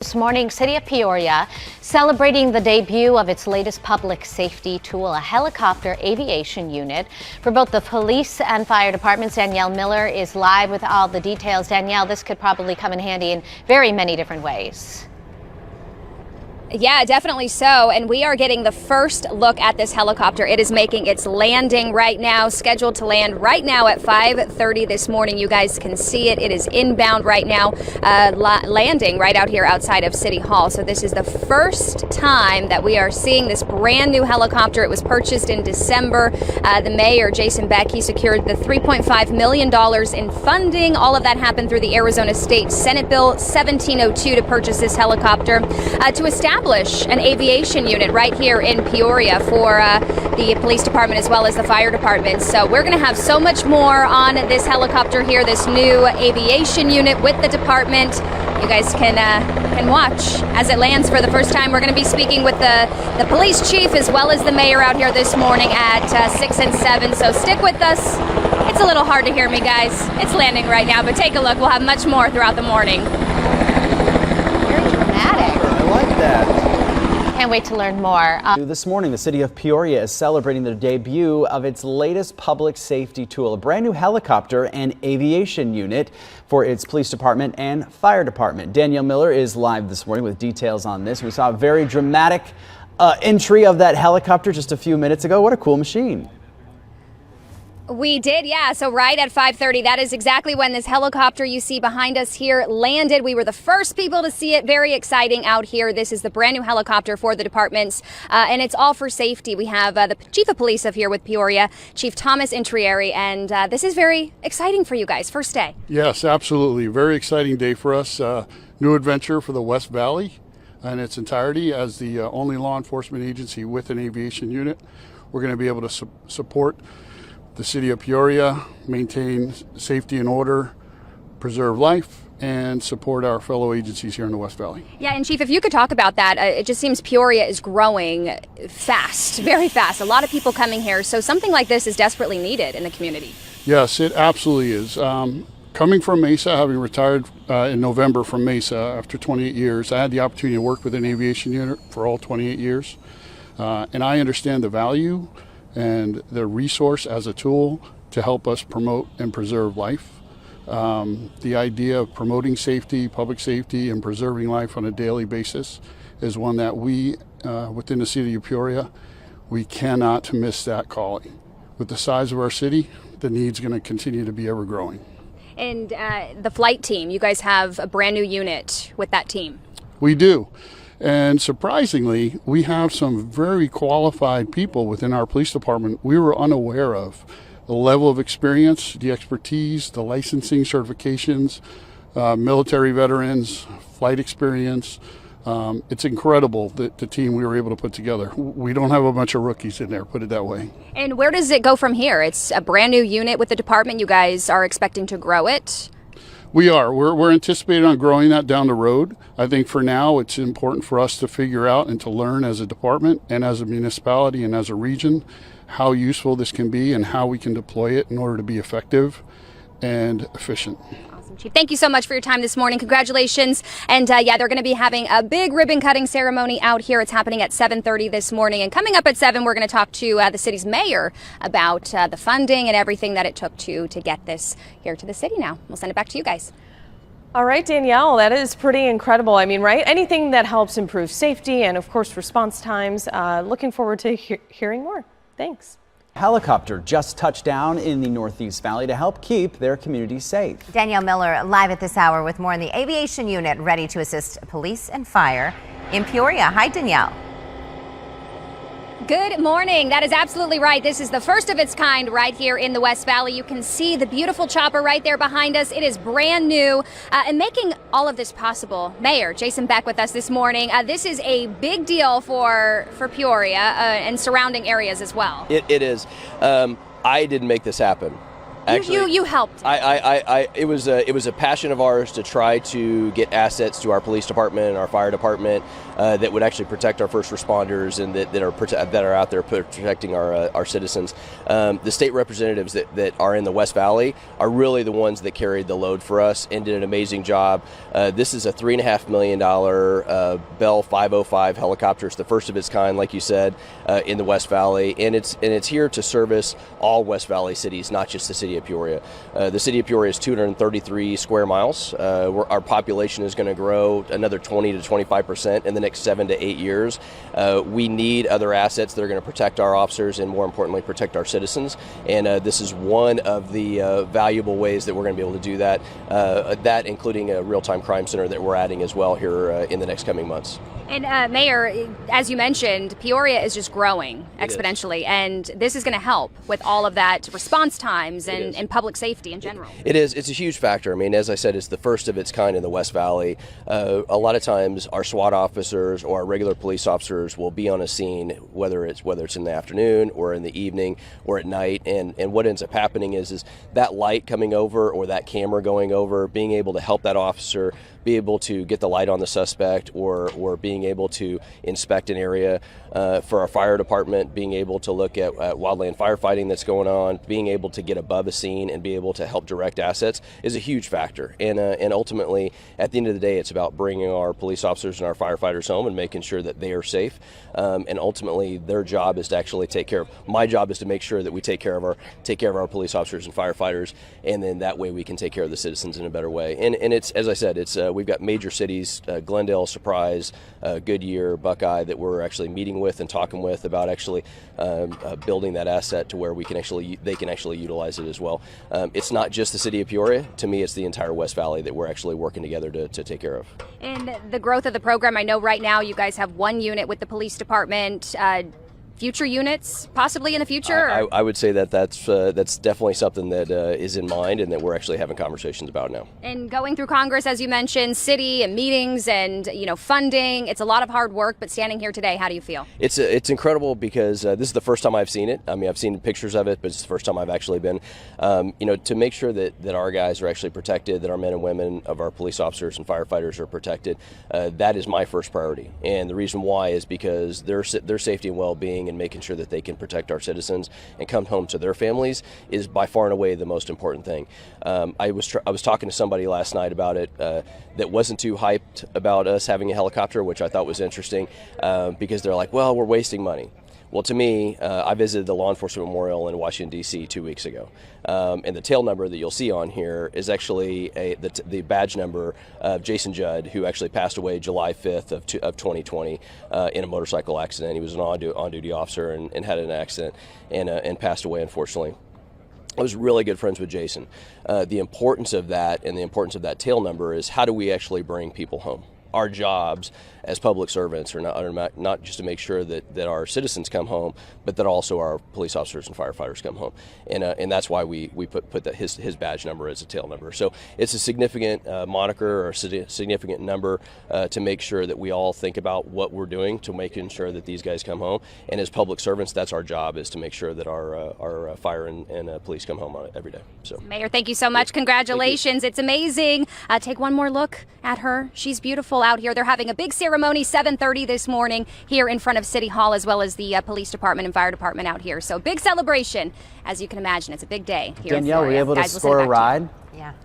this morning, City of Peoria celebrating the debut of its latest public safety tool, a helicopter aviation unit for both the police and fire departments. Danielle Miller is live with all the details. Danielle, this could probably come in handy in very many different ways. Yeah, definitely so. And we are getting the first look at this helicopter. It is making its landing right now, scheduled to land right now at 5:30 this morning. You guys can see it. It is inbound right now, landing right out here outside of City Hall. So this is the first time that we are seeing this brand new helicopter. It was purchased in December. The mayor, Jason Beck, he secured the $3.5 million in funding. All of that happened through the Arizona State Senate Bill 1702 to purchase this helicopter to establish an aviation unit right here in Peoria for the police department as well as the fire department. So we're going to have so much more on this helicopter here, this new aviation unit with the department. You guys can watch as it lands for the first time. We're going to be speaking with the police chief as well as the mayor out here this morning at 6 and 7. So stick with us. It's a little hard to hear me, guys. It's landing right now, but take a look. We'll have much more throughout the morning. Very dramatic. I like that. Can't wait to learn more. This morning, the city of Peoria is celebrating the debut of its latest public safety tool, a brand new helicopter and aviation unit for its police department and fire department. Danielle Miller is live this morning with details on this. We saw a very dramatic entry of that helicopter just a few minutes ago. What a cool machine. We did, yeah. So right at 5:30, that is exactly when this helicopter you see behind us here landed. We were the first people to see it. Very exciting out here. This is the brand new helicopter for the departments, and it's all for safety. We have the chief of police of here with Peoria, Chief Thomas Intrieri, and this is very exciting for you guys. First day. Yes, absolutely. Very exciting day for us. New adventure for the West Valley in its entirety as the only law enforcement agency with an aviation unit. We're going to be able to support the city of Peoria, maintain safety and order, preserve life, and support our fellow agencies here in the West Valley. Yeah, and Chief, if you could talk about that, it just seems Peoria is growing fast, very fast. A lot of people coming here, so something like this is desperately needed in the community. Yes, it absolutely is. Coming from Mesa, having retired in November from Mesa after 28 years, I had the opportunity to work with an aviation unit for all 28 years, and I understand the value and the resource as a tool to help us promote and preserve life. The idea of promoting safety, public safety, and preserving life on a daily basis is one that we, within the city of Peoria, we cannot miss that calling. With the size of our city, the need's going to continue to be ever growing. And the flight team, you guys have a brand new unit with that team. We do. And surprisingly, we have some very qualified people within our police department we were unaware of. The level of experience, the expertise, the licensing certifications, military veterans, flight experience. It's incredible the team we were able to put together. We don't have a bunch of rookies in there, put it that way. And where does it go from here? It's a brand new unit with the department. You guys are expecting to grow it? We are. We're anticipating on growing that down the road. I think for now it's important for us to figure out and to learn as a department and as a municipality and as a region how useful this can be and how we can deploy it in order to be effective and efficient. Awesome, Chief. Thank you so much for your time this morning. Congratulations. And yeah, they're going to be having a big ribbon cutting ceremony out here. It's happening at 7:30 this morning. And coming up at 7, we're going to talk to the city's mayor about the funding and everything that it took to get this here to the city now. We'll send it back to you guys. All right, Danielle, that is pretty incredible. I mean, right? Anything that helps improve safety and, of course, response times. Looking forward to hearing more. Thanks. Helicopter just touched down in the Northeast Valley to help keep their communities safe. Danielle Miller live at this hour with more on the aviation unit ready to assist police and fire in Peoria. Hi, Danielle. Good morning. That is absolutely right. This is the first of its kind right here in the West Valley. You can see the beautiful chopper right there behind us. It is brand new and making all of this possible. Mayor Jason Beck with us this morning. This is a big deal for Peoria and surrounding areas as well. It is. I didn't make this happen. Actually, you helped. it was a passion of ours to try to get assets to our police department and our fire department that would actually protect our first responders and that are out there protecting our citizens. The state representatives that are in the West Valley are really the ones that carried the load for us and did an amazing job. This is a $3.5 million Bell 505 helicopter. It's the first of its kind, like you said, in the West Valley, and it's here to service all West Valley cities, not just the city of Peoria. The city of Peoria is 233 square miles. Our population is going to grow another 20 to 25% in the next 7 to 8 years. We need other assets that are going to protect our officers and, more importantly, protect our citizens. And this is one of the valuable ways that we're going to be able to do that. That including a real-time crime center that we're adding as well here in the next coming months. And Mayor, as you mentioned, Peoria is just growing exponentially, and this is going to help with all of that response times and public safety in general. It is. It's a huge factor. I mean, as I said, it's the first of its kind in the West Valley. A lot of times our SWAT officers or our regular police officers will be on a scene, whether it's in the afternoon or in the evening or at night, and what ends up happening is that light coming over or that camera going over, being able to help that officer be able to get the light on the suspect or being able to inspect an area. For our fire department, being able to look at wildland firefighting that's going on, being able to get above a scene and be able to help direct assets is a huge factor. And ultimately, at the end of the day, it's about bringing our police officers and our firefighters home and making sure that they are safe. And ultimately, their job is to actually take care of. My job is to make sure that we take care of our police officers and firefighters, and then that way we can take care of the citizens in a better way. And it's, as I said, it's we've got major cities, Glendale, Surprise, Goodyear, Buckeye, that we're actually meeting with and talking with about actually building that asset to where they can actually utilize it as well. It's not just the city of Peoria. To me, it's the entire West Valley that we're actually working together to take care of. And the growth of the program, I know right now you guys have one unit with the police department. Future units possibly in the future? I would say that's definitely something that is in mind and that we're actually having conversations about now. And going through Congress, as you mentioned, city and meetings and funding, it's a lot of hard work, but standing here today, how do you feel? It's incredible because this is the first time I've seen it. I mean, I've seen pictures of it, but it's the first time I've actually been, to make sure that our guys are actually protected, that our men and women of our police officers and firefighters are protected. That is my first priority. And the reason why is because their safety and well-being and making sure that they can protect our citizens and come home to their families is by far and away the most important thing. I was talking to somebody last night about it that wasn't too hyped about us having a helicopter, which I thought was interesting because they're like, well, we're wasting money. Well, to me, I visited the Law Enforcement Memorial in Washington, D.C. 2 weeks ago. And the tail number that you'll see on here is actually the badge number of Jason Judd, who actually passed away July 5th of 2020 in a motorcycle accident. He was an on-duty officer and had an accident and passed away, unfortunately. I was really good friends with Jason. The importance of that and the importance of that tail number is how do we actually bring people home? Our jobs as public servants are not just to make sure that our citizens come home, but that also our police officers and firefighters come home, and that's why we put his badge number as a tail number. So it's a significant moniker or a significant number to make sure that we all think about what we're doing to making sure that these guys come home. And as public servants, that's our job, is to make sure that our fire and police come home every day. So, Mayor, thank you so much. Congratulations. It's amazing. Take one more look at her. She's beautiful out here. They're having a big ceremony 7:30 this morning here in front of City Hall, as well as the police department and fire department out here. So big celebration. As you can imagine, it's a big day here Danielle, in Peoria. were you able to Guys, we'll score send it a back to you. ride? Yeah.